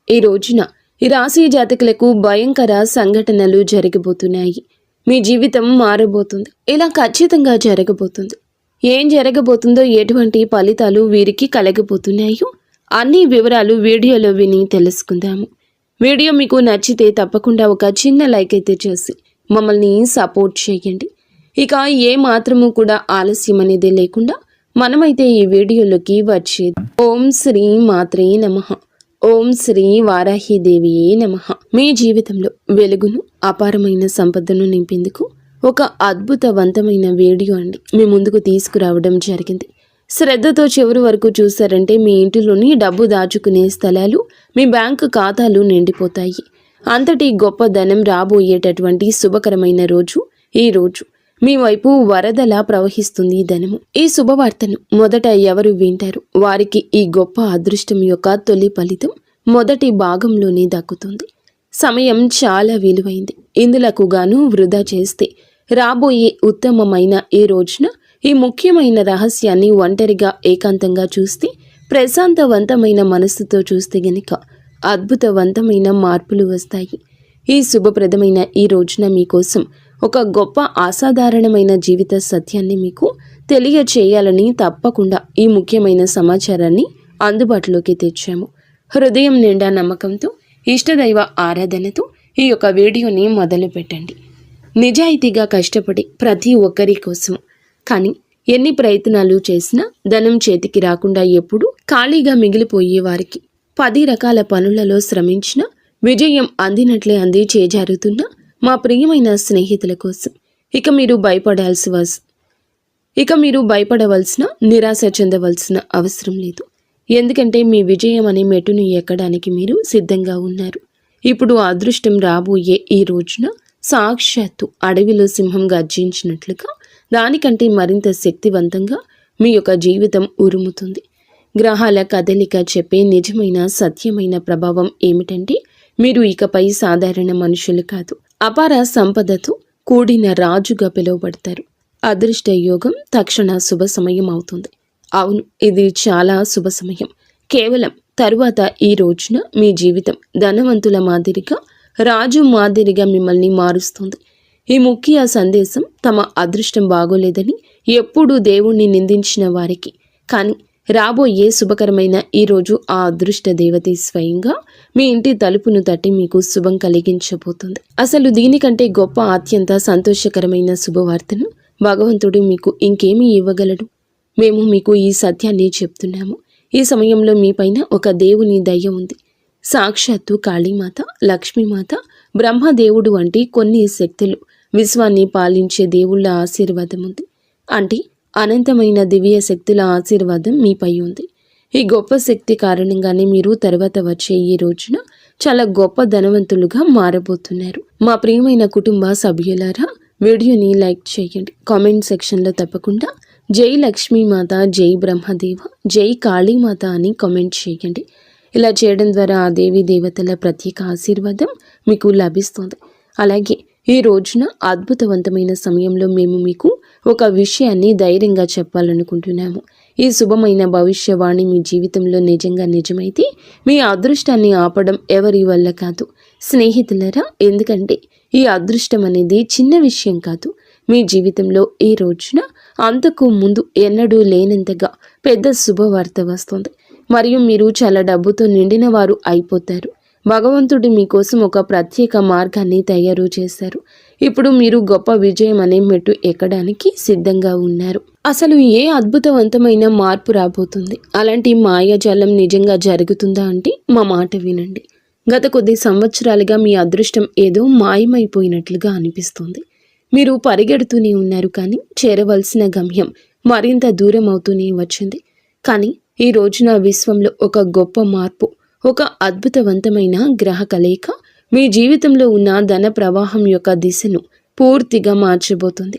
ఈ రోజున ఈ రాశి జాతకులకు భయంకర సంఘటనలు జరగబోతున్నాయి. మీ జీవితం మారబోతుంది. ఇలా ఖచ్చితంగా జరగబోతుంది. ఏం జరగబోతుందో, ఎటువంటి ఫలితాలు వీరికి కలగబోతున్నాయో అన్ని వివరాలు వీడియోలో విని తెలుసుకుందాము. వీడియో మీకు నచ్చితే తప్పకుండా ఒక చిన్న లైక్ అయితే చేసి మమ్మల్ని సపోర్ట్ చేయండి. ఇక ఏ మాత్రము కూడా ఆలస్యం అనేది లేకుండా మనమైతే ఈ వీడియోలోకి వచ్చేది. ఓం శ్రీ మాత్రే నమః. ఓం శ్రీ వారాహిదేవియే నమః. మీ జీవితంలో వెలుగును, అపారమైన సంపదను నింపేందుకు ఒక అద్భుతవంతమైన వీడియో అండి మీ ముందుకు తీసుకురావడం జరిగింది. శ్రద్ధతో చివరి వరకు చూసారంటే మీ ఇంటిలోని డబ్బు దాచుకునే స్థలాలు, మీ బ్యాంకు ఖాతాలు నిండిపోతాయి. అంతటి గొప్ప ధనం రాబోయేటటువంటి శుభకరమైన రోజు ఈ రోజు. మీ వైపు వరదలా ప్రవహిస్తుంది ధనము. ఈ శుభవార్తను మొదట ఎవరు వింటారు వారికి ఈ గొప్ప అదృష్టం యొక్క తొలి ఫలితం మొదటి భాగంలోనే దక్కుతుంది. సమయం చాలా విలువైంది. ఇందులకు గాను వృధా చేస్తే రాబోయే ఉత్తమమైన ఈ రోజున ఈ ముఖ్యమైన రహస్యాన్ని ఒంటరిగా ఏకాంతంగా చూస్తే, ప్రశాంతవంతమైన మనస్సుతో చూస్తే గనుక అద్భుతవంతమైన మార్పులు వస్తాయి. ఈ శుభప్రదమైన ఈ రోజున మీకోసం ఒక గొప్ప అసాధారణమైన జీవిత సత్యాన్ని మీకు తెలియచేయాలని తప్పకుండా ఈ ముఖ్యమైన సమాచారాన్ని అందుబాటులోకి తెచ్చాము. హృదయం నిండా నమ్మకంతో, ఇష్టదైవ ఆరాధనతో ఈ యొక్క వీడియోని మొదలు పెట్టండి. నిజాయితీగా కష్టపడి ప్రతి ఒక్కరి కోసం, కానీ ఎన్ని ప్రయత్నాలు చేసినా ధనం చేతికి రాకుండా ఎప్పుడూ ఖాళీగా మిగిలిపోయే వారికి, 10 రకాల పనులలో శ్రమించిన విజయం అందినట్లే అంది చేజారుతున్న మా ప్రియమైన స్నేహితుల కోసం ఇక మీరు భయపడవలసిన, నిరాశ చెందవలసిన అవసరం లేదు. ఎందుకంటే మీ విజయం అనే మెట్టును ఎక్కడానికి మీరు సిద్ధంగా ఉన్నారు. ఇప్పుడు అదృష్టం రాబోయే ఈ రోజున సాక్షాత్తు అడవిలో సింహం గర్జించినట్లుగా, దానికంటే మరింత శక్తివంతంగా మీ యొక్క జీవితం ఉరుముతుంది. గ్రహాల కదలిక చెప్పే నిజమైన సత్యమైన ప్రభావం ఏమిటంటే, మీరు ఇకపై సాధారణ మనుషులు కాదు, అపార సంపదతో కూడిన రాజుగా పిలువబడతారు. అదృష్ట యోగం తక్షణ శుభ సమయం అవుతుంది. అవును, ఇది చాలా శుభ సమయం. కేవలం తరువాత ఈ రోజున మీ జీవితం ధనవంతుల మాదిరిగా, రాజు మాదిరిగా మిమ్మల్ని మారుస్తుంది. ఈ ముఖ్య సందేశం తమ అదృష్టం బాగోలేదని ఎప్పుడూ దేవుణ్ణి నిందించిన వారికి, కానీ రాబోయే శుభకరమైన ఈరోజు ఆ అదృష్ట దేవత స్వయంగా మీ ఇంటి తలుపును తట్టి మీకు శుభం కలిగించబోతుంది. అసలు దీనికంటే గొప్ప, అత్యంత సంతోషకరమైన శుభవార్తను భగవంతుడు మీకు ఇంకేమీ ఇవ్వగలడు? మేము మీకు ఈ సత్యాన్ని చెప్తున్నాము. ఈ సమయంలో మీ పైన ఒక దేవుని దయ ఉంది. సాక్షాత్తు కాళీమాత, లక్ష్మీమాత, బ్రహ్మదేవుడు వంటి కొన్ని శక్తులు, విశ్వాన్ని పాలించే దేవుళ్ళ ఆశీర్వాదం ఉంది. అంటే అనంతమైన దివ్య శక్తుల ఆశీర్వాదం మీపై ఉంది. ఈ గొప్ప శక్తి కారణంగానే మీరు తర్వాత వచ్చే ఈ రోజున చాలా గొప్ప ధనవంతులుగా మారబోతున్నారు. మా ప్రియమైన కుటుంబ సభ్యులారా, వీడియోని లైక్ చేయండి. కామెంట్ సెక్షన్లో తప్పకుండా జై లక్ష్మీమాత, జై బ్రహ్మదేవ, జై కాళీమాత అని కామెంట్ చేయండి. ఇలా చేయడం ద్వారా ఆ దేవి దేవతల ప్రత్యేక ఆశీర్వాదం మీకు లభిస్తుంది. అలాగే ఈ రోజున అద్భుతవంతమైన సమయంలో మేము మీకు ఒక విషయాన్ని ధైర్యంగా చెప్పాలనుకుంటున్నాము. ఈ శుభమైన భవిష్యవాణి మీ జీవితంలో నిజంగా నిజమైతే మీ అదృష్టాన్ని ఆపడం ఎవరి వల్ల కాదు స్నేహితులరా. ఎందుకంటే ఈ అదృష్టం అనేది చిన్న విషయం కాదు. మీ జీవితంలో ఈ రోజున అంతకు ముందు ఎన్నడూ లేనంతగా పెద్ద శుభవార్త వస్తుంది. మరియు మీరు చాలా డబ్బుతో నిండిన వారు అయిపోతారు. భగవంతుడు మీకోసం ఒక ప్రత్యేక మార్గాన్ని తయారు చేశారు. ఇప్పుడు మీరు గొప్ప విజయం అనే మెట్టు ఎక్కడానికి సిద్ధంగా ఉన్నారు. అసలు ఏ అద్భుతవంతమైన మార్పు రాబోతుంది? అలాంటి మాయాజాలం నిజంగా జరుగుతుందా అంటే మా మాట వినండి. గత కొద్ది సంవత్సరాలుగా మీ అదృష్టం ఏదో మాయమైపోయినట్లుగా అనిపిస్తుంది. మీరు పరిగెడుతూనే ఉన్నారు, కానీ చేరవలసిన గమ్యం మరింత దూరం అవుతూనే వచ్చింది. కానీ ఈ రోజున విశ్వంలో ఒక గొప్ప మార్పు, ఒక అద్భుతవంతమైన గ్రహ కలయిక మీ జీవితంలో ఉన్న ధన ప్రవాహం యొక్క దిశను పూర్తిగా మార్చబోతుంది.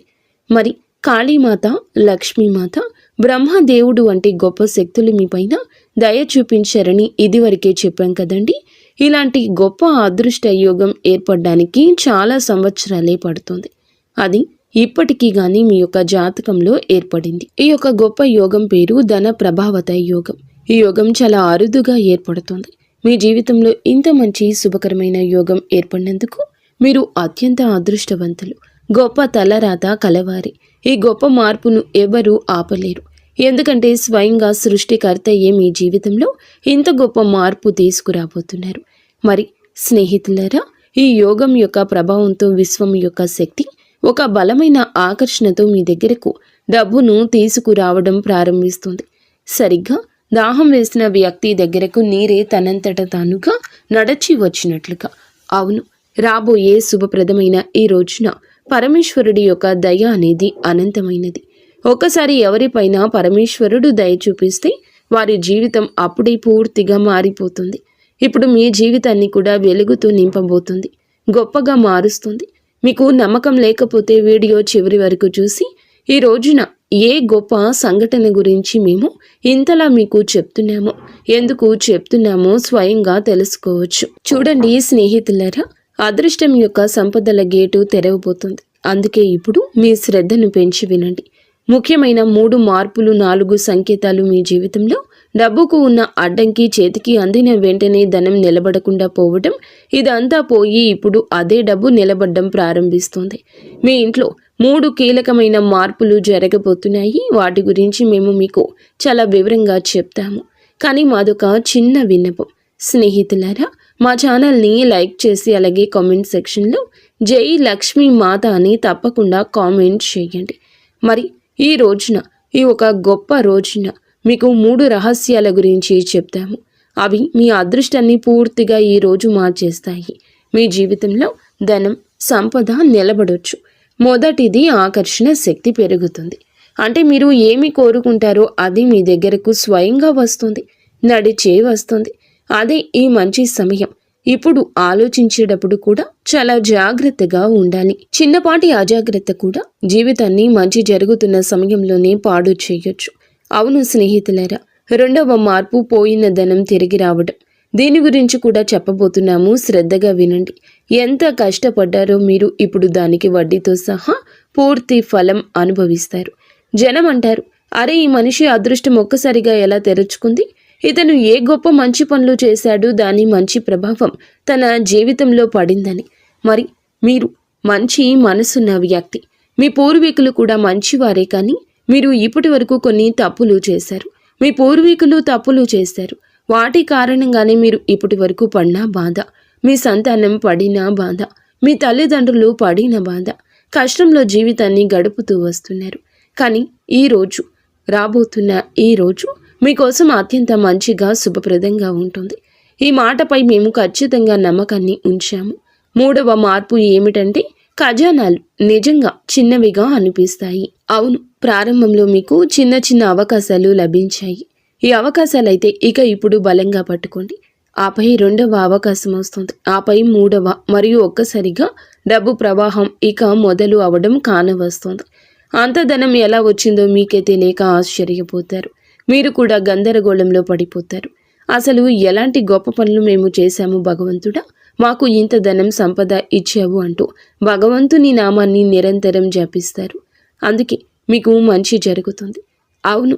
మరి కాళీమాత, లక్ష్మీమాత, బ్రహ్మదేవుడు వంటి గొప్ప శక్తులు మీ పైన దయ చూపించారని ఇదివరకే చెప్పాం కదండి. ఇలాంటి గొప్ప అదృష్ట యోగం ఏర్పడడానికి చాలా సంవత్సరాలే పడుతుంది. అది ఇప్పటికీ గానీ మీ యొక్క జాతకంలో ఏర్పడింది. ఈ యొక్క గొప్ప యోగం పేరు ధన ప్రభావత యోగం. ఈ యోగం చాలా అరుదుగా ఏర్పడుతుంది. మీ జీవితంలో ఇంత మంచి శుభకరమైన యోగం ఏర్పడినందుకు మీరు అత్యంత అదృష్టవంతులు, గొప్ప తలరాత కలవారి. ఈ గొప్ప మార్పును ఎవరూ ఆపలేరు. ఎందుకంటే స్వయంగా సృష్టికర్తయే మీ జీవితంలో ఇంత గొప్ప మార్పు తీసుకురాబోతున్నారు. మరి స్నేహితులారా, ఈ యోగం యొక్క ప్రభావంతో విశ్వం యొక్క శక్తి ఒక బలమైన ఆకర్షణతో మీ దగ్గరకు డబ్బును తీసుకురావడం ప్రారంభిస్తుంది. సరిగ్గా దాహం వేసిన వ్యక్తి దగ్గరకు నీరే తనంతట తానుగా నడచి వచ్చినట్లుగా. అవును, రాబోయే శుభప్రదమైన ఈ రోజున పరమేశ్వరుడి యొక్క దయ అనేది అనంతమైనది. ఒక్కసారి ఎవరిపైన పరమేశ్వరుడు దయ చూపిస్తే వారి జీవితం అప్పుడే పూర్తిగా మారిపోతుంది. ఇప్పుడు మీ జీవితాన్ని కూడా వెలుగుతో నింపబోతుంది, గొప్పగా మారుస్తుంది. మీకు నమ్మకం లేకపోతే వీడియో చివరి వరకు చూసి ఈ రోజున ఏ గొప్ప సంఘటన గురించి మేము ఇంతలా మీకు చెప్తున్నామో, ఎందుకు చెప్తున్నామో స్వయంగా తెలుసుకోవచ్చు. చూడండి స్నేహితులారా, అదృష్టం యొక్క సంపదల గేటు తెరవబోతుంది. అందుకే ఇప్పుడు మీ శ్రద్ధను పెంచి వినండి. ముఖ్యమైన 3 మార్పులు, 4 సంకేతాలు మీ జీవితంలో డబ్బుకు ఉన్న అడ్డంకి చేతికి అందిన వెంటనే ధనం నిలబడకుండా పోవడం, ఇదంతా పోయి ఇప్పుడు అదే డబ్బు నిలబడడం ప్రారంభిస్తుంది. మీ ఇంట్లో 3 కీలకమైన మార్పులు జరగబోతున్నాయి. వాటి గురించి మేము మీకు చాలా వివరంగా చెప్తాము. కానీ మాదొక చిన్న విన్నపం. స్నేహితులారా, మా ఛానల్ని లైక్ చేసి అలాగే కామెంట్ సెక్షన్లో జై లక్ష్మీ మాత అని తప్పకుండా కామెంట్ చేయండి. మరి ఈ రోజున, ఈ ఒక గొప్ప రోజున మీకు 3 రహస్యాల గురించి చెప్తాము. అవి మీ అదృష్టాన్ని పూర్తిగా ఈ రోజు మార్చేస్తాయి. మీ జీవితంలో ధనం, సంపద నిలబడొచ్చు. మొదటిది, ఆకర్షణ శక్తి పెరుగుతుంది. అంటే మీరు ఏమి కోరుకుంటారో అది మీ దగ్గరకు స్వయంగా వస్తుంది, నడిచే వస్తుంది. అదే ఈ మంచి సమయం. ఇప్పుడు ఆలోచించేటప్పుడు కూడా చాలా జాగ్రత్తగా ఉండాలి. చిన్నపాటి అజాగ్రత్త కూడా జీవితాన్ని మంచి జరుగుతున్న సమయంలోనే పాడు చేయొచ్చు. అవును స్నేహితులారా, 2వ మార్పు పోయిన ధనం తిరిగి రావడం. దీని గురించి కూడా చెప్పబోతున్నాము, శ్రద్ధగా వినండి. ఎంత కష్టపడ్డారో మీరు ఇప్పుడు దానికి వడ్డీతో సహా పూర్తి ఫలం అనుభవిస్తారు. జనం అంటారు, అరే ఈ మనిషి అదృష్టం ఒక్కసారిగా ఎలా తెరుచుకుంది, ఇతను ఏ గొప్ప మంచి పనులు చేశాడు, దాని మంచి ప్రభావం తన జీవితంలో పడిందని. మరి మీరు మంచి మనసున్న వ్యక్తి, మీ పూర్వీకులు కూడా మంచివారే. కానీ మీరు ఇప్పటి వరకు కొన్ని తప్పులు చేశారు. మీ పూర్వీకులు తప్పులు చేశారు. వాటి కారణంగానే మీరు ఇప్పటి వరకు పడిన బాధ, మీ సంతానం పడిన బాధ, మీ తల్లిదండ్రులు పడిన బాధ, కష్టంలో జీవితాన్ని గడుపుతూ వస్తున్నారు. కానీ ఈ రోజు, రాబోతున్న ఈ రోజు మీకోసం అత్యంత మంచిగా, శుభప్రదంగా ఉంటుంది. ఈ మాటపై మేము ఖచ్చితంగా నమ్మకాన్ని ఉంచాము. 3వ మార్పు ఏమిటంటే, ఖజానాలు నిజంగా చిన్నవిగా అనిపిస్తాయి. అవును, ప్రారంభంలో మీకు చిన్న చిన్న అవకాశాలు లభించాయి. ఈ అవకాశాలైతే ఇక ఇప్పుడు బలంగా పట్టుకోండి. ఆపై 2వ అవకాశం వస్తుంది, ఆపై 3వ, మరియు ఒక్కసారిగా డబ్బు ప్రవాహం ఇక మొదలు అవడం కానవస్తుంది. అంత ధనం ఎలా వచ్చిందో మీకే తెలియక ఆశ్చర్యపోతారు. మీరు కూడా గందరగోళంలో పడిపోతారు. అసలు ఎలాంటి గొప్ప పనులు మేము చేశాము భగవంతుడా, మాకు ఇంత ధనం, సంపద ఇచ్చావు అంటూ భగవంతుని నామాన్ని నిరంతరం జపిస్తారు. అందుకే మీకు మంచి జరుగుతుంది. అవును,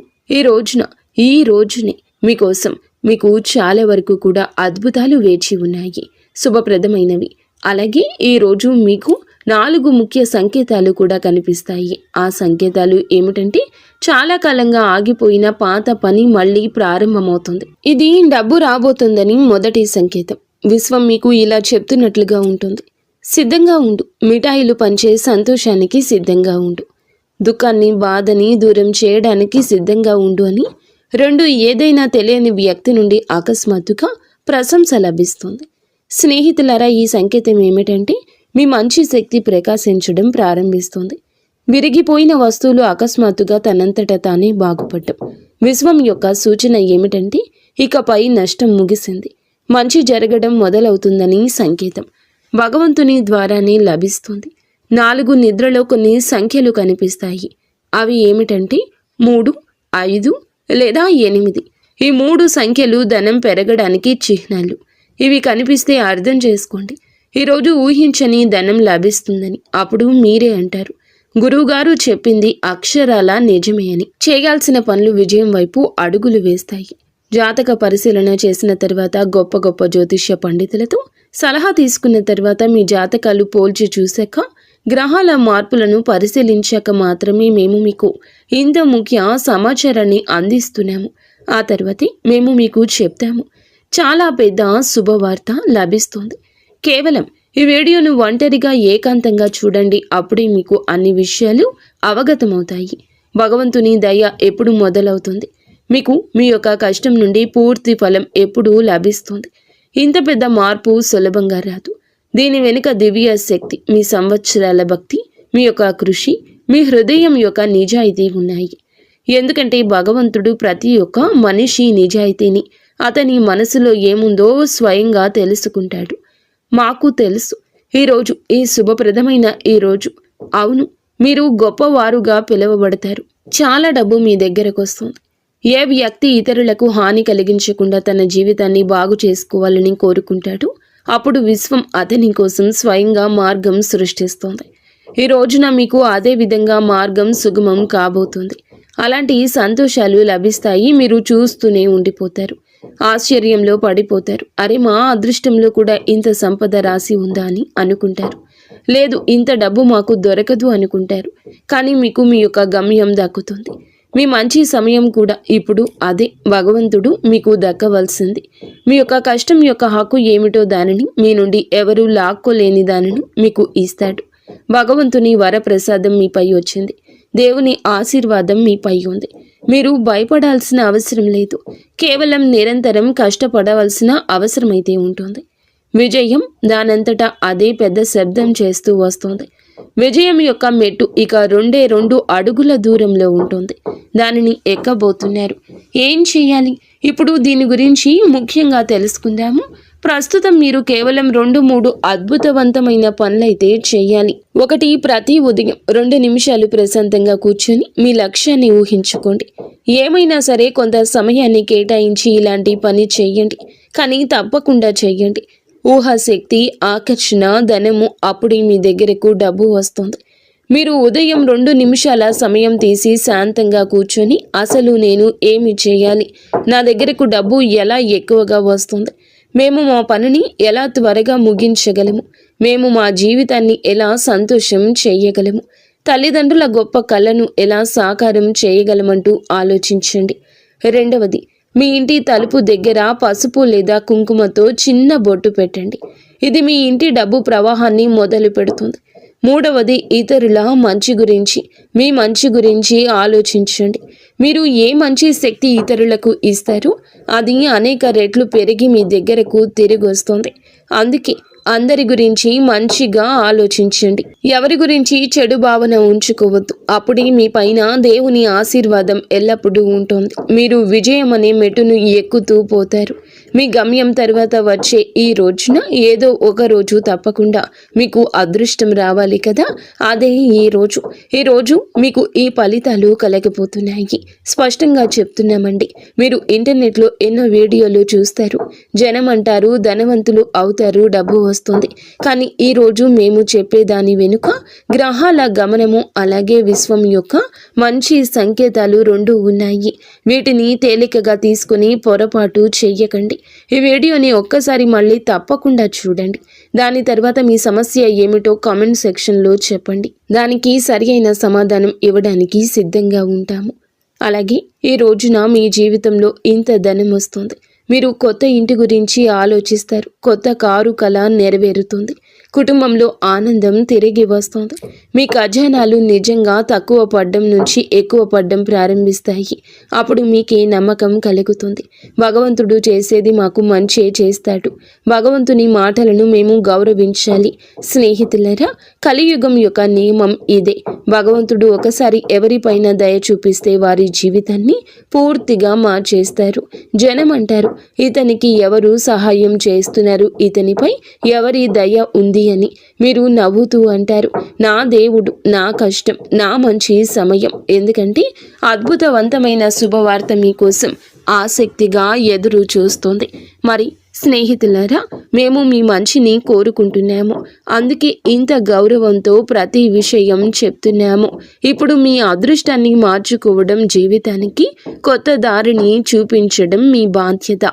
ఈ రోజునే మీకోసం మీకు చాలా వరకు కూడా అద్భుతాలు వేచి ఉన్నాయి, శుభప్రదమైనవి. అలాగే ఈ రోజు మీకు 4 ముఖ్య సంకేతాలు కూడా కనిపిస్తాయి. ఆ సంకేతాలు ఏమిటంటే, చాలా కాలంగా ఆగిపోయిన పాత పని మళ్ళీ ప్రారంభమవుతుంది. ఇది డబ్బు రాబోతుందని మొదటి సంకేతం. విశ్వం మీకు ఇలా చెప్తున్నట్లుగా ఉంటుంది, సిద్ధంగా ఉండు. మిఠాయిలు పంచే సంతోషానికి సిద్ధంగా ఉండు. దుఃఖాన్ని, బాధని దూరం చేయడానికి సిద్ధంగా ఉండు అని. 2, ఏదైనా తెలియని వ్యక్తి నుండి అకస్మాత్తుగా ప్రశంస లభిస్తుంది. స్నేహితులారా, ఈ సంకేతం ఏమిటంటే, మీ మంచి శక్తి ప్రకాశించడం ప్రారంభిస్తుంది. విరిగిపోయిన వస్తువులు అకస్మాత్తుగా తనంతట తానే బాగుపడ్డం. విశ్వం యొక్క సూచన ఏమిటంటే, ఇకపై నష్టం ముగిసింది, మంచి జరగడం మొదలవుతుందని సంకేతం. భగవంతుని ద్వారానే లభిస్తుంది. 4 నిద్రలో కొన్ని సంఖ్యలు కనిపిస్తాయి. అవి ఏమిటంటే 3, 5 లేదా 8. ఈ 3 సంఖ్యలు ధనం పెరగడానికి చిహ్నాలు. ఇవి కనిపిస్తే అర్థం చేసుకోండి, ఈరోజు ఊహించని ధనం లభిస్తుందని. అప్పుడు మీరే అంటారు, గురువుగారు చెప్పింది అక్షరాల నిజమే అని. చేయాల్సిన పనులు విజయం వైపు అడుగులు వేస్తాయి. జాతక పరిశీలన చేసిన తర్వాత గొప్ప గొప్ప జ్యోతిష్య పండితులతో సలహా తీసుకున్న తర్వాత మీ జాతకాలు పోల్చి చూశాక గ్రహాల మార్పులను పరిశీలించాక మాత్రమే మేము మీకు ఇంత ముఖ్య సమాచారాన్ని అందిస్తున్నాము. ఆ తర్వాతే మేము మీకు చెప్తాము. చాలా పెద్ద శుభవార్త లభిస్తుంది. కేవలం ఈ వీడియోను ఒంటరిగా ఏకాంతంగా చూడండి. అప్పుడే మీకు అన్ని విషయాలు అవగతమవుతాయి. భగవంతుని దయ ఎప్పుడు మొదలవుతుంది. మీకు మీ యొక్క కష్టం నుండి పూర్తి ఫలం ఎప్పుడు లభిస్తుంది. ఇంత పెద్ద మార్పు సులభంగా రాదు. దీని వెనుక దివ్య శక్తి, మీ సంవత్సరాల భక్తి, మీ యొక్క కృషి, మీ హృదయం యొక్క నిజాయితీ ఉన్నాయి. ఎందుకంటే భగవంతుడు ప్రతి ఒక్క మనిషి నిజాయితీని, అతని మనసులో ఏముందో స్వయంగా తెలుసుకుంటాడు. మాకు తెలుసు. ఈరోజు ఈ శుభప్రదమైన ఈరోజు, అవును, మీరు గొప్పవారుగా పిలువబడతారు. చాలా డబ్బు మీ దగ్గరకు వస్తుంది. ఏ వ్యక్తి ఇతరులకు హాని కలిగించకుండా తన జీవితాన్ని బాగు చేసుకోవాలని కోరుకుంటాడు, అప్పుడు విశ్వం అతని కోసం స్వయంగా మార్గం సృష్టిస్తోంది. ఈ రోజున మీకు అదే విధంగా మార్గం సుగమం కాబోతుంది. అలాంటి సంతోషాలు లభిస్తాయి. మీరు చూస్తూనే ఉండిపోతారు. ఆశ్చర్యంలో పడిపోతారు. అరే, మా అదృష్టంలో కూడా ఇంత సంపద రాసి ఉందా అని అనుకుంటారు. లేదు, ఇంత డబ్బు మాకు దొరకదు అనుకుంటారు. కానీ మీకు మీ యొక్క గమ్యం దక్కుతుంది. మీ మంచి సమయం కూడా ఇప్పుడు అదే భగవంతుడు మీకు దక్కవలసింది. మీ యొక్క కష్టం యొక్క హక్కు ఏమిటో దానిని మీ నుండి ఎవరూ లాక్కోలేని దానిని మీకు ఇస్తాడు. భగవంతుని వరప్రసాదం మీపై వచ్చింది. దేవుని ఆశీర్వాదం మీపై ఉంది. మీరు భయపడాల్సిన అవసరం లేదు. కేవలం నిరంతరం కష్టపడవలసిన అవసరమైతే ఉంటుంది. విజయం దానంతటా అదే పెద్ద శబ్దం చేస్తూ వస్తుంది. విజయం యొక్క మెట్టు ఇక 2 అడుగుల దూరంలో ఉంటుంది. దానిని ఎక్కబోతున్నారు. ఏం చేయాలి? ఇప్పుడు దీని గురించి ముఖ్యంగా తెలుసుకుందాము. ప్రస్తుతం మీరు కేవలం 2-3 అద్భుతవంతమైన పనులైతే చేయాలి. ఒకటి, ప్రతి ఉదయం 2 నిమిషాలు ప్రశాంతంగా కూర్చొని మీ లక్ష్యాన్ని ఊహించుకోండి. ఏమైనా సరే కొంత సమయాన్ని కేటాయించి ఇలాంటి పని చెయ్యండి. కానీ తప్పకుండా చెయ్యండి. ఊహాశక్తి, ఆకర్షణ, ధనము, అప్పుడే మీ దగ్గరకు డబ్బు వస్తుంది. మీరు ఉదయం 2 నిమిషాల సమయం తీసి శాంతంగా కూర్చొని అసలు నేను ఏమి చేయాలి, నా దగ్గరకు డబ్బు ఎలా ఎక్కువగా వస్తుంది, మేము మా పనిని ఎలా త్వరగా ముగించగలము, మేము మా జీవితాన్ని ఎలా సంతోషం చేయగలము, తల్లిదండ్రుల గొప్ప కళను ఎలా సాకారం చేయగలమంటూ ఆలోచించండి. రెండవది, మీ ఇంటి తలుపు దగ్గర పసుపు లేదా కుంకుమతో చిన్న బొట్టు పెట్టండి. ఇది మీ ఇంటి డబ్బు ప్రవాహాన్ని మొదలు పెడుతుంది. మూడవది, ఇతరుల మంచి గురించి, మీ మంచి గురించి ఆలోచించండి. మీరు ఏ మంచి శక్తి ఇతరులకు ఇస్తారో అది అనేక రెట్లు పెరిగి మీ దగ్గరకు తిరిగి వస్తుంది. అందుకే అందరి గురించి మంచిగా ఆలోచించండి. ఎవరి గురించి చెడు భావన ఉంచుకోవద్దు. అప్పుడే మీ పైన దేవుని ఆశీర్వాదం ఎల్లప్పుడూ ఉంటుంది. మీరు విజయం అనే మెట్టును ఎక్కుతూ పోతారు. మీ గమ్యం తర్వాత వచ్చే ఈ రోజున ఏదో ఒక రోజు తప్పకుండా మీకు అదృష్టం రావాలి కదా, అదే ఈ రోజు. ఈ రోజు మీకు ఈ ఫలితాలు కలగబోతున్నాయి. స్పష్టంగా చెప్తున్నామండి. మీరు ఇంటర్నెట్లో ఎన్నో వీడియోలు చూస్తారు. జనం అంటారు ధనవంతులు అవుతారు, డబ్బు వస్తుంది. కానీ ఈ రోజు మేము చెప్పేదాని వెనుక గ్రహాల గమనము అలాగే విశ్వం యొక్క మంచి సంకేతాలు 2 ఉన్నాయి. వీటిని తేలికగా తీసుకుని పొరపాటు చెయ్యకండి. ఈ వీడియోని ఒక్కసారి మళ్ళీ తప్పకుండా చూడండి. దాని తర్వాత మీ సమస్య ఏమిటో కామెంట్ సెక్షన్లో చెప్పండి. దానికి సరి అయిన సమాధానం ఇవ్వడానికి సిద్ధంగా ఉంటాము. అలాగే ఈ రోజున మీ జీవితంలో ఇంత ధనం వస్తుంది. మీరు కొత్త ఇంటి గురించి ఆలోచిస్తారు. కొత్త కారు కల నెరవేరుతుంది. కుటుంబంలో ఆనందం తిరిగి వస్తుంది. మీ ఖజానాలు నిజంగా తక్కువ పడ్డం నుంచి ఎక్కువ పడ్డం ప్రారంభిస్తాయి. అప్పుడు మీకే నమ్మకం కలుగుతుంది. భగవంతుడు చేసేది మాకు మంచే చేస్తాడు. భగవంతుని మాటలను మేము గౌరవించాలి. స్నేహితులరా, కలియుగం యొక్క నియమం ఇదే. భగవంతుడు ఒకసారి ఎవరిపైన దయ చూపిస్తే వారి జీవితాన్ని పూర్తిగా మార్చేస్తారు. జనం అంటారు, ఇతనికి ఎవరు సహాయం చేస్తున్నారు, ఇతనిపై ఎవరి దయ ఉంది అని. మీరు నవ్వుతూ అంటారు, నా దేవుడు, నా కష్టం, నా మంచి సమయం. ఎందుకంటే అద్భుతవంతమైన శుభవార్త మీకోసం ఆసక్తిగా ఎదురు చూస్తుంది. మరి స్నేహితులారా, మేము మీ మంచిని కోరుకుంటున్నాము. అందుకే ఇంత గౌరవంతో ప్రతి విషయం చెప్తున్నాము. ఇప్పుడు మీ అదృష్టాన్ని మార్చుకోవడం, జీవితానికి కొత్త దారిని చూపించడం మీ బాధ్యత.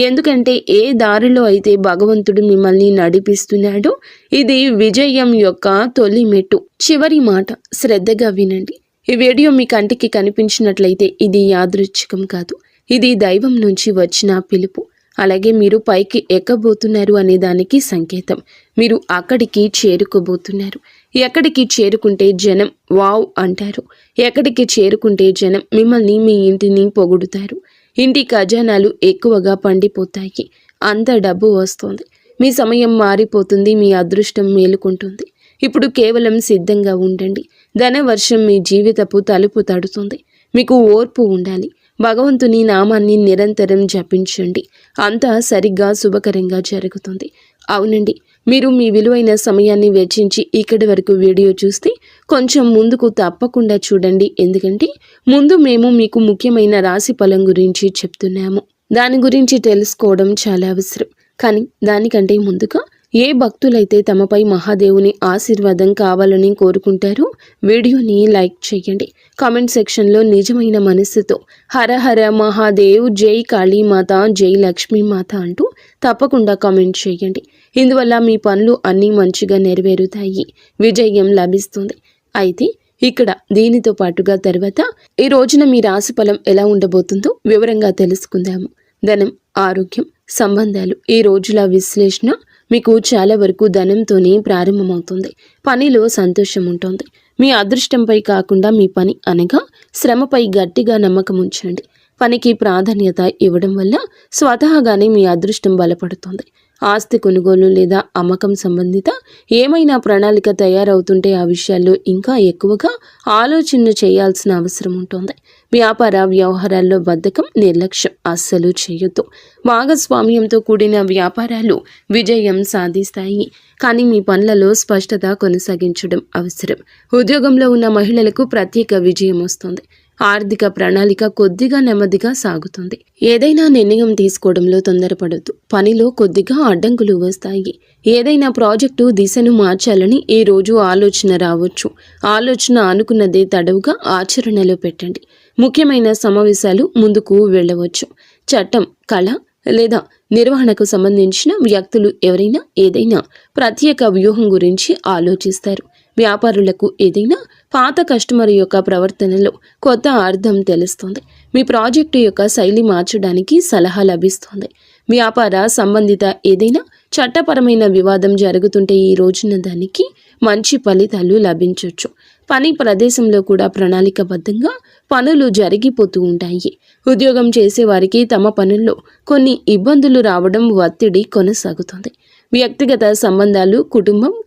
ఎందుకంటే ఏ దారిలో అయితే భగవంతుడు మిమ్మల్ని నడిపిస్తున్నాడో ఇది విజయం యొక్క తొలి మెట్టు. చివరి మాట శ్రద్ధగా వినండి. ఈ వీడియో మీ కంటికి కనిపించినట్లయితే ఇది యాదృచ్ఛికం కాదు, ఇది దైవం నుంచి వచ్చిన పిలుపు. అలాగే మీరు పైకి ఎక్కబోతున్నారు అనే దానికి సంకేతం. మీరు అక్కడికి చేరుకోబోతున్నారు. ఎక్కడికి చేరుకుంటే జనం వావ్ అంటారు. ఎక్కడికి చేరుకుంటే జనం మిమ్మల్ని, మీ ఇంటిని పొగుడుతారు. ఇంటి ఖజానాలు ఎక్కువగా పండిపోతాయి. అంత డబ్బు వస్తుంది. మీ సమయం మారిపోతుంది. మీ అదృష్టం మేలుకుంటుంది. ఇప్పుడు కేవలం సిద్ధంగా ఉండండి. ధనవర్షం మీ జీవితపు తలుపు తడుతుంది. మీకు ఓర్పు ఉండాలి. భగవంతుని నామాన్ని నిరంతరం జపించండి. అంతా సరిగ్గా శుభకరంగా జరుగుతుంది. అవునండి, మీరు మీ విలువైన సమయాన్ని వెచ్చించి ఇక్కడి వరకు వీడియో చూస్తే కొంచెం ముందుకు తప్పకుండా చూడండి. ఎందుకంటే ముందు మేము మీకు ముఖ్యమైన రాశి ఫలం గురించి చెప్తున్నాము. దాని గురించి తెలుసుకోవడం చాలా అవసరం. కానీ దానికంటే ముందుగా ఏ భక్తులైతే తమపై మహాదేవుని ఆశీర్వాదం కావాలని కోరుకుంటారో వీడియోని లైక్ చేయండి. కామెంట్ సెక్షన్లో నిజమైన మనస్సుతో హర హర మహాదేవ్, జై కాళీమాత, జై లక్ష్మీమాత అంటూ తప్పకుండా కామెంట్ చేయండి. ఇందువల్ల మీ పనులు అన్నీ మంచిగా నెరవేరుతాయి. విజయం లభిస్తుంది. అయితే ఇక్కడ దీనితో పాటుగా తర్వాత ఈ రోజున మీ రాశి ఫలం ఎలా ఉండబోతుందో వివరంగా తెలుసుకుందాము. ధనం, ఆరోగ్యం, సంబంధాలు ఈ రోజుల విశ్లేషణ మీకు చాలా వరకు ధనంతోనే ప్రారంభమవుతుంది. పనిలో సంతోషం ఉంటుంది. మీ అదృష్టంపై కాకుండా మీ పని అనగా శ్రమపై గట్టిగా నమ్మకం ఉంచండి. పనికి ప్రాధాన్యత ఇవ్వడం వల్ల స్వతహాగానే మీ అదృష్టం బలపడుతుంది. ఆస్తి కొనుగోలు లేదా అమ్మకం సంబంధిత ఏమైనా ప్రణాళిక తయారవుతుంటే ఆ విషయాల్లో ఇంకా ఎక్కువగా ఆలోచన చేయాల్సిన అవసరం ఉంటుంది. వ్యాపార వ్యవహారాల్లో బద్ధకం, నిర్లక్ష్యం అస్సలు చేయొద్దు. భాగస్వామ్యంతో కూడిన వ్యాపారాలు విజయం సాధిస్తాయి. కానీ మీ పనులలో స్పష్టత కొనసాగించడం అవసరం. ఉద్యోగంలో ఉన్న మహిళలకు ప్రత్యేక విజయం వస్తుంది. ఆర్థిక ప్రణాళిక కొద్దిగా నెమ్మదిగా సాగుతుంది. ఏదైనా నిర్ణయం తీసుకోవడంలో తొందరపడొద్దు. పనిలో కొద్దిగా అడ్డంకులు వస్తాయి. ఏదైనా ప్రాజెక్టు దిశను మార్చాలని ఈ రోజు ఆలోచన రావచ్చు. ఆలోచన అనుకున్నదే తడవుగా ఆచరణలో పెట్టండి. ముఖ్యమైన సమావేశాలు ముందుకు వెళ్ళవచ్చు. చట్టం, కళ లేదా నిర్వహణకు సంబంధించిన వ్యక్తులు ఎవరైనా ఏదైనా ప్రత్యేక వ్యూహం గురించి ఆలోచిస్తారు. వ్యాపారులకు ఏదైనా పాత కస్టమర్ యొక్క ప్రవర్తనలో కొత్త అర్థం తెలుస్తుంది. మీ ప్రాజెక్టు యొక్క శైలి మార్చడానికి సలహా లభిస్తుంది. వ్యాపార సంబంధిత ఏదైనా చట్టపరమైన వివాదం జరుగుతుంటే ఈ రోజున దానికి మంచి ఫలితాలు లభించవచ్చు. పని ప్రదేశంలో కూడా ప్రణాళికబద్ధంగా పనులు జరిగిపోతూ ఉంటాయి. ఉద్యోగం చేసేవారికి తమ పనుల్లో కొన్ని ఇబ్బందులు రావడం, ఒత్తిడి కొనసాగుతుంది. వ్యక్తిగత సంబంధాలు,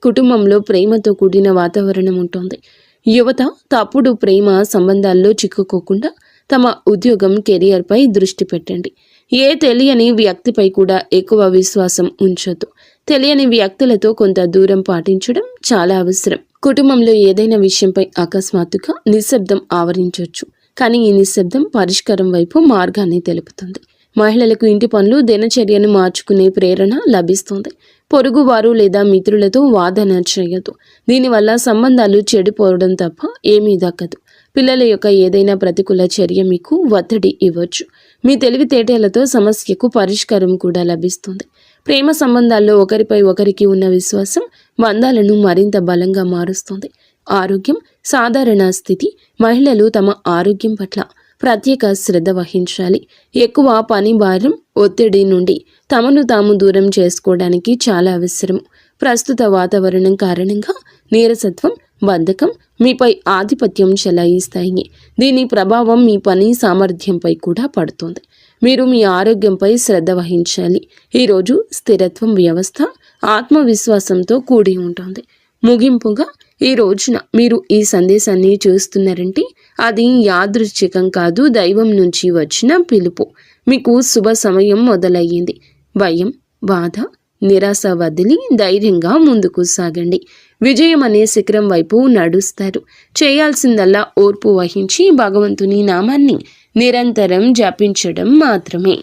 కుటుంబంలో ప్రేమతో కూడిన వాతావరణం ఉంటుంది. యువత తప్పుడు ప్రేమ సంబంధాల్లో చిక్కుకోకుండా తమ ఉద్యోగం, కెరియర్పై దృష్టి పెట్టండి. ఏ తెలియని వ్యక్తిపై కూడా ఎక్కువ విశ్వాసం ఉంచొద్దు. తెలియని వ్యక్తులతో కొంత దూరం పాటించడం చాలా అవసరం. కుటుంబంలో ఏదైనా విషయంపై అకస్మాత్తుగా నిశ్శబ్దం ఆవరించవచ్చు. కానీ ఈ నిశ్శబ్దం పరిష్కారం వైపు మార్గాన్ని తెలుపుతుంది. మహిళలకు ఇంటి పనులు, దినచర్యను మార్చుకునే ప్రేరణ లభిస్తుంది. పొరుగువారు లేదా మిత్రులతో వాదన చేయదు. దీనివల్ల సంబంధాలు చెడిపోవడం తప్ప ఏమీ దక్కదు. పిల్లల యొక్క ఏదైనా ప్రతికూల చర్య మీకు ఒత్తిడి ఇవ్వచ్చు. మీ తెలివితేటలతో సమస్యకు పరిష్కారం కూడా లభిస్తుంది. ప్రేమ సంబంధాల్లో ఒకరిపై ఒకరికి ఉన్న విశ్వాసం బంధాలను మరింత బలంగా మారుస్తుంది. ఆరోగ్యం సాధారణ స్థితి. మహిళలు తమ ఆరోగ్యం పట్ల ప్రత్యేక శ్రద్ధ వహించాలి. ఎక్కువ పని భారం, ఒత్తిడి నుండి తమను తాము దూరం చేసుకోవడానికి చాలా అవసరం. ప్రస్తుత వాతావరణం కారణంగా నీరసత్వం, బద్ధకం మీపై ఆధిపత్యం చెలాయిస్తాయి. దీని ప్రభావం మీ పని సామర్థ్యంపై కూడా పడుతుంది. మీరు మీ ఆరోగ్యంపై శ్రద్ధ వహించాలి. ఈరోజు స్థిరత్వం, వ్యవస్థ, ఆత్మవిశ్వాసంతో కూడి ఉంటుంది. ముగింపుగా ఈ రోజున మీరు ఈ సందేశాన్ని చూస్తున్నారంటే అది యాదృచ్ఛికం కాదు, దైవం నుంచి వచ్చిన పిలుపు. మీకు శుభ సమయం మొదలయ్యింది. భయం, బాధ, నిరాశ వదిలి ధైర్యంగా ముందుకు సాగండి. విజయం అనే శిఖరం వైపు నడుస్తారు. చేయాల్సిందల్లా ఓర్పు వహించి భగవంతుని నామాన్ని నిరంతరం జపించడం మాత్రమే.